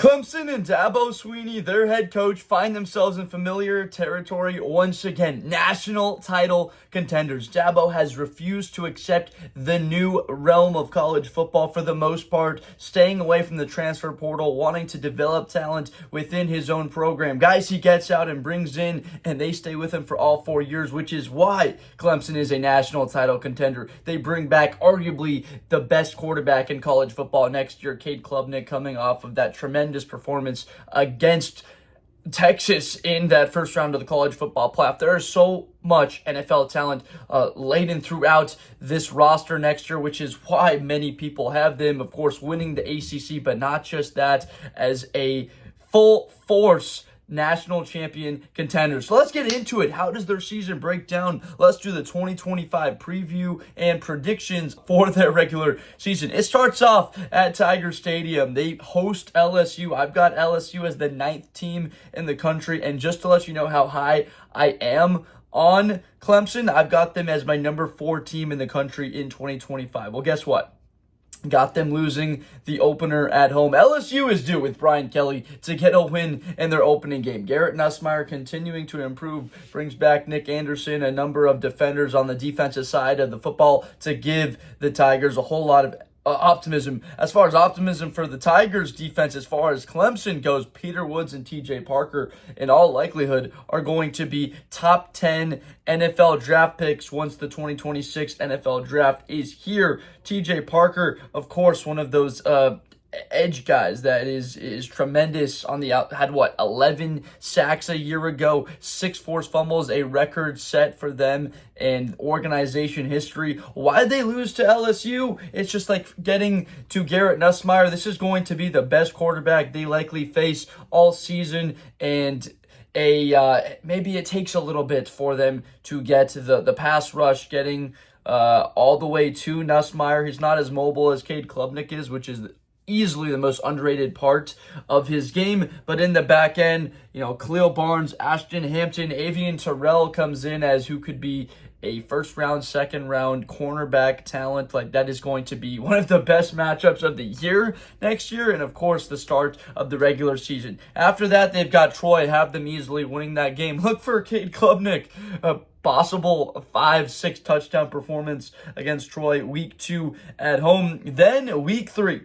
Clemson and Dabo Swinney, their head coach, find themselves in familiar territory once again. National title contenders. Dabo has refused to accept the new realm of college football for the most part, staying away from the transfer portal, wanting to develop talent within his own program. Guys he gets out and brings in, and they stay with him for all 4 years, which is why Clemson is a national title contender. They bring back arguably the best quarterback in college football next year, Cade Klubnik, coming off of that tremendous performance against Texas in that first round of the college football playoff. There is so much NFL talent laden throughout this roster next year, which is why many people have them, of course, winning the ACC, but not just that, as a full force national champion contender. So let's get into it. How does their season break down? Let's do the 2025 preview and predictions for their regular season. It starts off at Tiger Stadium. They host LSU. I've got LSU as the 9th team in the country, and just to let you know how high I am on Clemson, I've got them as my number 4 team in the country in 2025. Well, guess what? Got them losing the opener at home. LSU is due with Brian Kelly to get a win in their opening game. Garrett Nussmeier continuing to improve, brings back Nick Anderson, a number of defenders on the defensive side of the football to give the Tigers a whole lot of optimism. As far as optimism for the Tigers defense, as far as Clemson goes, Peter Woods and TJ Parker in all likelihood are going to be top 10 NFL draft picks once the 2026 NFL draft is here. TJ Parker, of course, one of those edge guys that is tremendous on the out. Had 11 sacks a year ago, 6 forced fumbles, a record set for them in organization history. Why did they lose to LSU? It's just like getting to Garrett Nussmeier. This is going to be the best quarterback they likely face all season, and maybe it takes a little bit for them to get to the pass rush, getting all the way to Nussmeier. He's not as mobile as Cade Klubnik is, which is easily the most underrated part of his game. But in the back end, Khalil Barnes, Ashton Hampton, Avian Terrell comes in as who could be a first round, second round cornerback talent. Like, that is going to be one of the best matchups of the year next year, and of course the start of the regular season. After that, they've got Troy, have them easily winning that game. Look for Cade Klubnik, a possible 5-6 touchdown performance against Troy week 2 at home. Then week 3.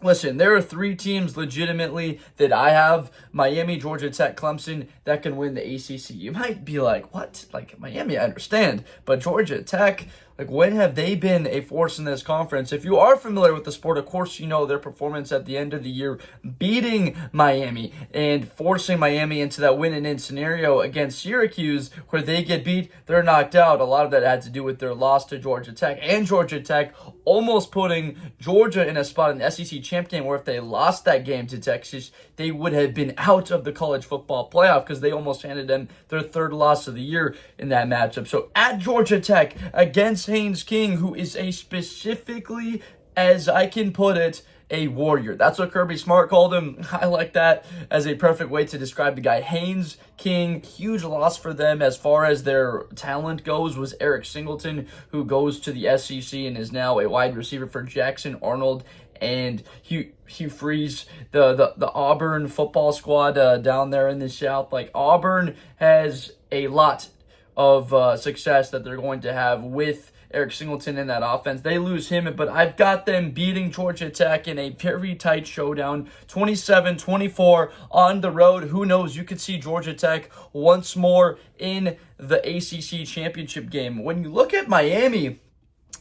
Listen, there are 3 teams legitimately that I have: Miami, Georgia Tech, Clemson, that can win the ACC. You might be like, what? Like, Miami, I understand, but Georgia Tech, when have they been a force in this conference? If you are familiar with the sport, of course, you know their performance at the end of the year, beating Miami and forcing Miami into that win-and-in scenario against Syracuse, where they get beat, they're knocked out. A lot of that had to do with their loss to Georgia Tech, and Georgia Tech almost putting Georgia in a spot in the SEC champ game where if they lost that game to Texas, they would have been out of the college football playoff because they almost handed them their 3rd loss of the year in that matchup. So at Georgia Tech against Haynes King, who is a specifically, as I can put it, a warrior. That's what Kirby Smart called him. I like that as a perfect way to describe the guy. Haynes King, huge loss for them as far as their talent goes was Eric Singleton, who goes to the SEC and is now a wide receiver for Jackson Arnold and Hugh Freeze, the Auburn football squad down there in the South. Like, Auburn has a lot of success that they're going to have with Eric Singleton in that offense. They lose him, but I've got them beating Georgia Tech in a very tight showdown, 27-24 on the road. Who knows? You could see Georgia Tech once more in the ACC championship game. When you look at Miami,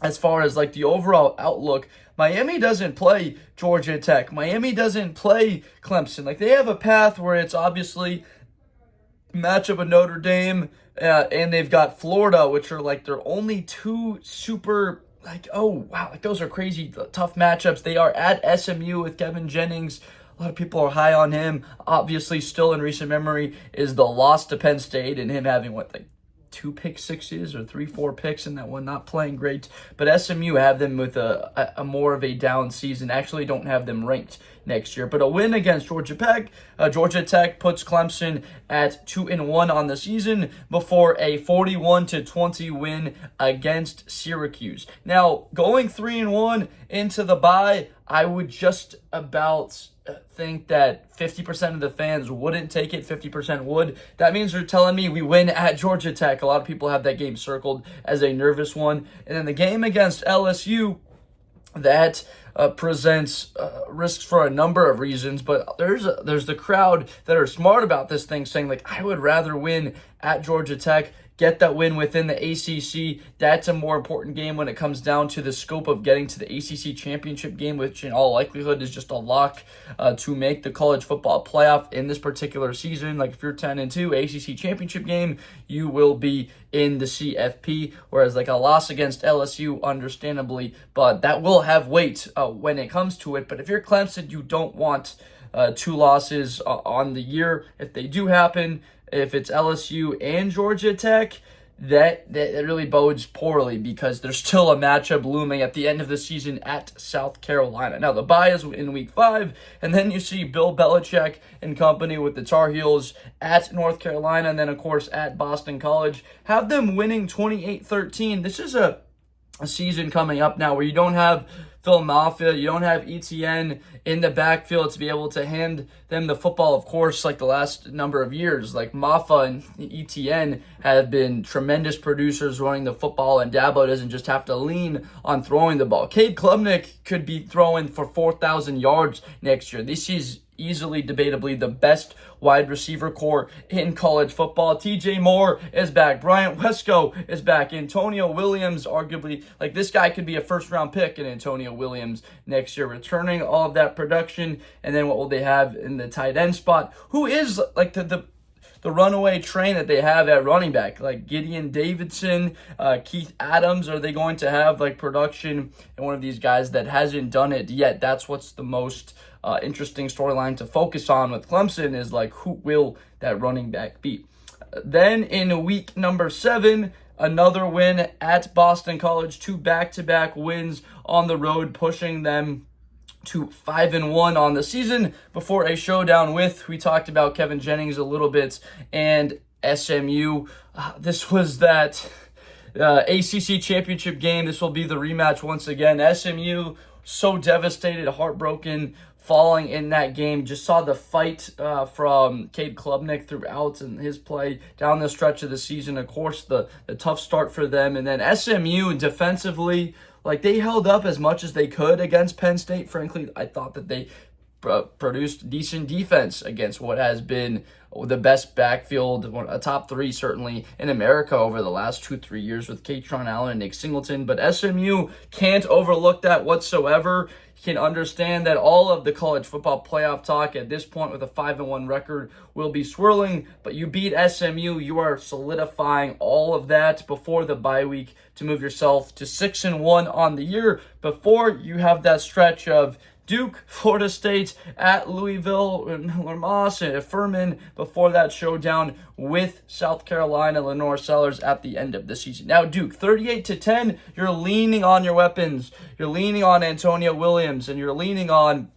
as far as the overall outlook, Miami doesn't play Georgia Tech. Miami doesn't play Clemson. They have a path where it's obviously matchup with Notre Dame, and they've got Florida, which are their only 2 super, those are crazy tough matchups. They are at SMU with Kevin Jennings. A lot of people are high on him. Obviously, still in recent memory is the loss to Penn State and him having 2 pick sixes or 3-4 picks in that one, not playing great. But SMU have them with a more of a down season. Actually don't have them ranked next year. But a win against Georgia Tech puts Clemson at 2-1 on the season before a 41-20 win against Syracuse. Now, going 3-1 into the bye, I would just about think that 50% of the fans wouldn't take it, 50% would. That means they're telling me we win at Georgia Tech. A lot of people have that game circled as a nervous one. And then the game against LSU, that presents risks for a number of reasons, but there's the crowd that are smart about this thing saying, like, I would rather win at Georgia Tech, get that win within the ACC. That's a more important game when it comes down to the scope of getting to the ACC championship game, which in all likelihood is just a lock to make the college football playoff in this particular season. Like if you're 10-2, ACC championship game, you will be in the CFP, whereas like a loss against LSU, understandably, but that will have weight when it comes to it. But if you're Clemson, you don't want two losses on the year. If they do happen, if it's LSU and Georgia Tech, that really bodes poorly because there's still a matchup looming at the end of the season at South Carolina. Now, the bye is in week 5, and then you see Bill Belichick and company with the Tar Heels at North Carolina, and then, of course, at Boston College. Have them winning 28-13. This is a season coming up now where you don't have Phil Mafia, you don't have ETN in the backfield to be able to hand them the football, of course, like the last number of years. Like Mafia and ETN have been tremendous producers running the football, and Dabo doesn't just have to lean on throwing the ball. Cade Klubnik could be throwing for 4,000 yards next year. This is easily, debatably, the best wide receiver core in college football. TJ Moore is back. Bryant Wesco is back. Antonio Williams, arguably, like this guy could be a first-round pick in Antonio Williams next year, returning all of that production. And then what will they have in the tight end spot? Who is like the runaway train that they have at running back, like Gideon Davidson, Keith Adams? Are they going to have like production in one of these guys that hasn't done it yet? That's what's the most interesting storyline to focus on with Clemson, is like, who will that running back be? Then in week number 7, another win at Boston College, 2 back-to-back wins on the road, pushing them to 5-1 on the season before a showdown with, we talked about Kevin Jennings a little bit, and SMU. This was that ACC championship game. This will be the rematch once again. SMU so devastated, heartbroken, falling in that game. Just saw the fight from Cade Klubnik throughout in his play down the stretch of the season. Of course, the tough start for them. And then SMU defensively, like they held up as much as they could against Penn State. Frankly, I thought that they produced decent defense against what has been the best backfield, a top 3 certainly in America over the last 2-3 years with Katron Allen and Nick Singleton. But SMU can't overlook that whatsoever. You can understand that all of the college football playoff talk at this point with a 5-1 record will be swirling, but you beat SMU, you are solidifying all of that before the bye week to move yourself to 6-1 on the year before you have that stretch of Duke, Florida State, at Louisville, LaNorris, and Furman before that showdown with South Carolina, LaNorris Sellers at the end of the season. Now, Duke, 38-10, you're leaning on your weapons. You're leaning on Antonio Williams, and you're leaning on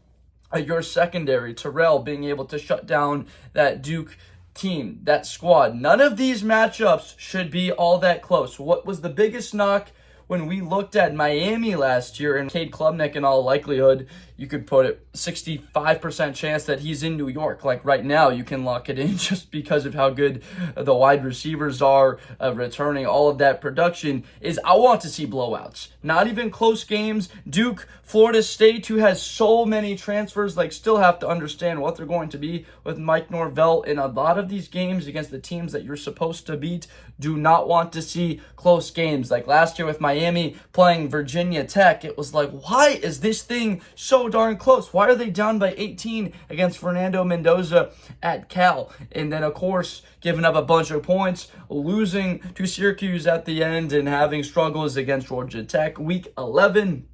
your secondary, Terrell, being able to shut down that Duke team, that squad. None of these matchups should be all that close. What was the biggest knock when we looked at Miami last year, and Cade Klubnik, in all likelihood, you could put it 65% chance that he's in New York. Like right now, you can lock it in just because of how good the wide receivers are, returning all of that production. Is I want to see blowouts, not even close games. Duke, Florida State, who has so many transfers, like still have to understand what they're going to be with Mike Norvell in a lot of these games against the teams that you're supposed to beat. Do not want to see close games. Like last year with Miami playing Virginia Tech, it was like, why is this thing so darn close? Why are they down by 18 against Fernando Mendoza at Cal? And then, of course, giving up a bunch of points, losing to Syracuse at the end, and having struggles against Georgia Tech. Week 11,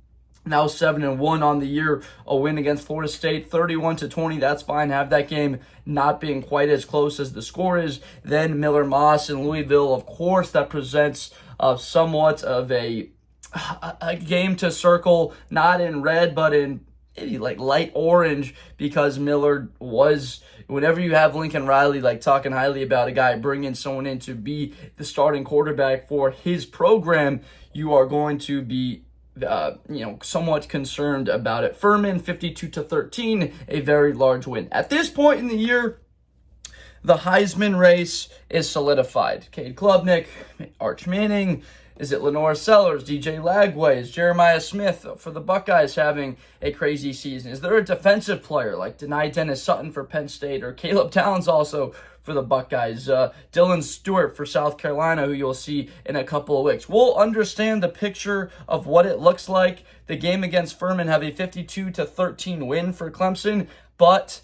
now 7-1 on the year. A win against Florida State, 31-20. That's fine. Have that game not being quite as close as the score is. Then Miller Moss and Louisville, of course, that presents somewhat of a game to circle, not in red, but in maybe like light orange, because Millard was, whenever you have Lincoln Riley like talking highly about a guy, bringing someone in to be the starting quarterback for his program, you are going to be somewhat concerned about it. Furman 52-13, a very large win. At this point in the year, the Heisman race is solidified. Cade Klubnik, Arch Manning, is it LaNorris Sellers, DJ Lagway, is Jeremiah Smith for the Buckeyes having a crazy season? Is there a defensive player like Denai Dennis Sutton for Penn State, or Caleb Towns also for the Buckeyes? Dylan Stewart for South Carolina, who you'll see in a couple of weeks. We'll understand the picture of what it looks like. The game against Furman have a 52-13 win for Clemson, but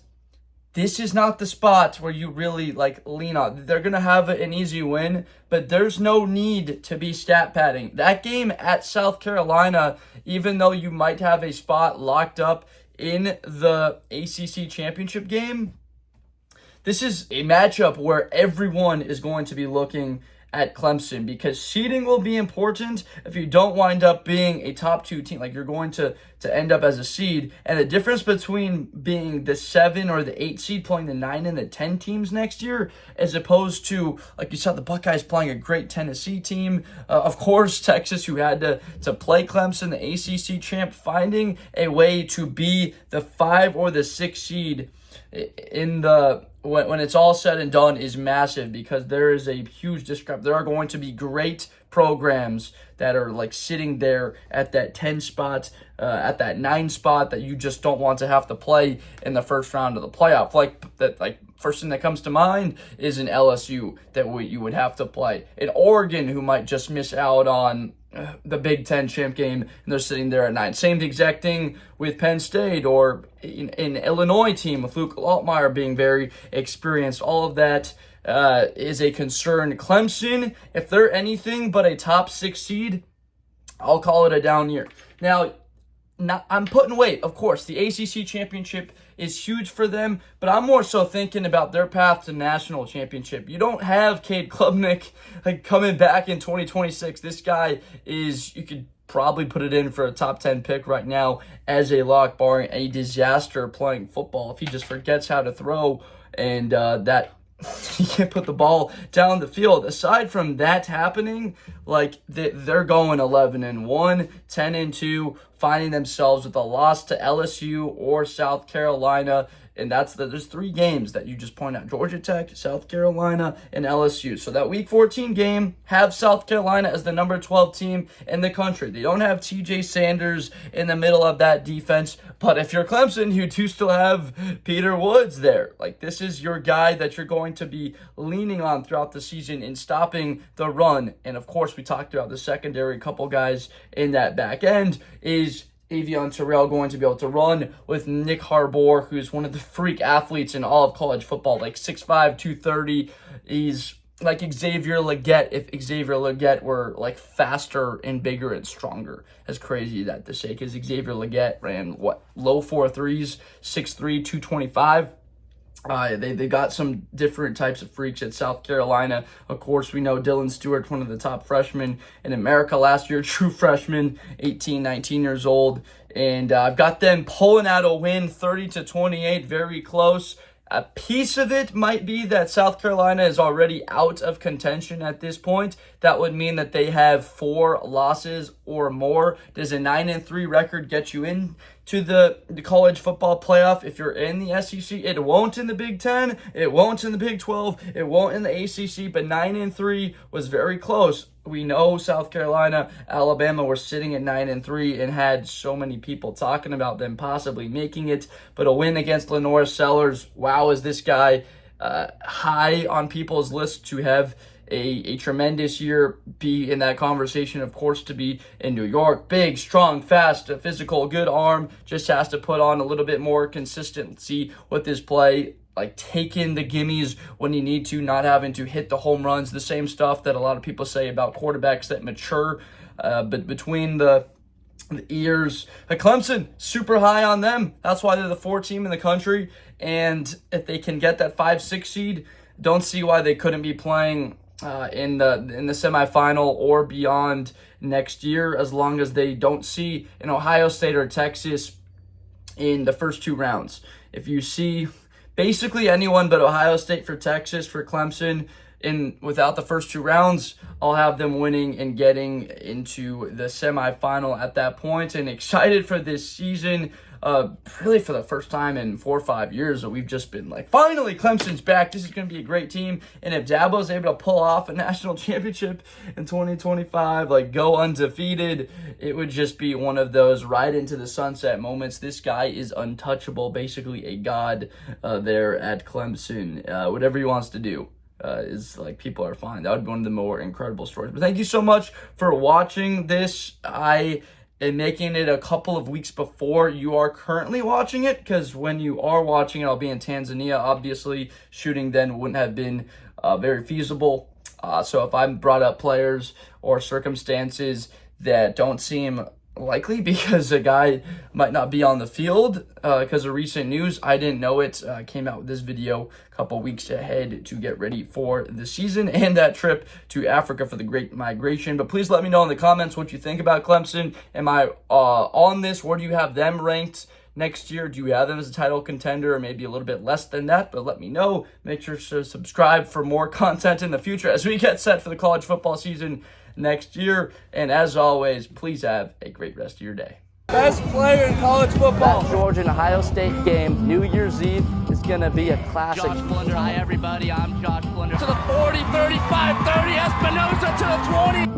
this is not the spot where you really lean on. They're going to have an easy win, but there's no need to be stat padding. That game at South Carolina, even though you might have a spot locked up in the ACC championship game, this is a matchup where everyone is going to be looking at Clemson, because seeding will be important if you don't wind up being a top 2 team. You're going to end up as a seed, and the difference between being the 7 or the 8 seed playing the 9 and the 10 teams next year, as opposed to, like you saw, the Buckeyes playing a great Tennessee team. Of course, Texas, who had to play Clemson, the ACC champ, finding a way to be the 5 or the 6 seed in the when it's all said and done is massive, because there is a huge discrepancy. There are going to be great programs that are sitting there at that 10 spot, at that 9 spot, that you just don't want to have to play in the first round of the playoff. First thing that comes to mind is an LSU that you would have to play. An Oregon, who might just miss out on the Big Ten champ game, and they're sitting there at 9. Same exact thing with Penn State, or an Illinois team with Luke Altmaier being very experienced. All of that is a concern. Clemson, if they're anything but a top 6 seed, I'll call it a down year. Now, I'm putting weight. Of course, the ACC championship is huge for them, but I'm more so thinking about their path to national championship. You don't have Cade Klubnik coming back in 2026. This guy is, you could probably put it in for a top 10 pick right now as a lock, barring a disaster playing football. If he just forgets how to throw, and that he can't put the ball down the field. Aside from that happening, they're going 11-1, 10-2, finding themselves with a loss to LSU or South Carolina. And there's 3 games that you just point out: Georgia Tech, South Carolina, and LSU. So that Week 14 game, have South Carolina as the number 12 team in the country. They don't have TJ Sanders in the middle of that defense. But if you're Clemson, you do still have Peter Woods there. This is your guy that you're going to be leaning on throughout the season in stopping the run. And of course, we talked about the secondary, couple guys in that back end. Is Avion Terrell going to be able to run with Nick Harbour, who's one of the freak athletes in all of college football, 6'5", 230. He's like Xavier Legette, if Xavier Legette were faster and bigger and stronger. As crazy that to say, because Xavier Legette ran low 4.3s, 6'3", 225. They got some different types of freaks at South Carolina. Of course, we know Dylan Stewart, one of the top freshmen in America last year, true freshman, 18, 19 years old. And I've got them pulling out a win, 30-28, very close. A piece of it might be that South Carolina is already out of contention at this point. That would mean that they have 4 losses or more. Does a 9-3 record get you into the college football playoff if you're in the SEC? It won't in the Big Ten. It won't in the Big 12. It won't in the ACC. But 9-3 was very close. We know South Carolina, Alabama were sitting at 9-3 and had so many people talking about them possibly making it. But a win against LaNorris Sellers, wow, is this guy high on people's list to have a tremendous year, be in that conversation, of course, to be in New York. Big, strong, fast, physical, good arm, just has to put on a little bit more consistency with his play. Taking the gimmies when you need to, not having to hit the home runs, the same stuff that a lot of people say about quarterbacks that mature. But between the ears, Clemson, super high on them. That's why they're the 4th team in the country. And if they can get that 5-6 seed, don't see why they couldn't be playing in the semifinal or beyond next year, as long as they don't see an Ohio State or Texas in the first 2 rounds. If you see basically anyone but Ohio State for Texas, for Clemson, without the first 2 rounds, I'll have them winning and getting into the semifinal at that point. And excited for this season, really for the first time in 4 or 5 years that we've just been like, finally, Clemson's back. This is going to be a great team. And if Dabo's able to pull off a national championship in 2025, like go undefeated, it would just be one of those right into the sunset moments. This guy is untouchable, basically a god there at Clemson. Whatever he wants to do. Is like, people are fine. That would be one of the more incredible stories. But thank you so much for watching this. I am making it a couple of weeks before you are currently watching it, because when you are watching it, I'll be in Tanzania. Obviously, shooting then wouldn't have been very feasible. So if I brought up players or circumstances that don't seem likely because a guy might not be on the field because of recent news, I didn't know it. Came out with this video a couple weeks ahead to get ready for the season and that trip to Africa for the Great Migration. But please let me know in the comments what you think about Clemson. Am I on this? Where do you have them ranked next year? Do you have them as a title contender, or maybe a little bit less than that? But let me know. Make sure to subscribe for more content in the future as we get set for the college football season next year. And as always, please have a great rest of your day. Best player in college football. That Georgia and Ohio State game, New Year's Eve, is going to be a classic. Josh Blunder, hi everybody, I'm Josh Blunder. To the 40, 35, 30, Espinosa to the 20.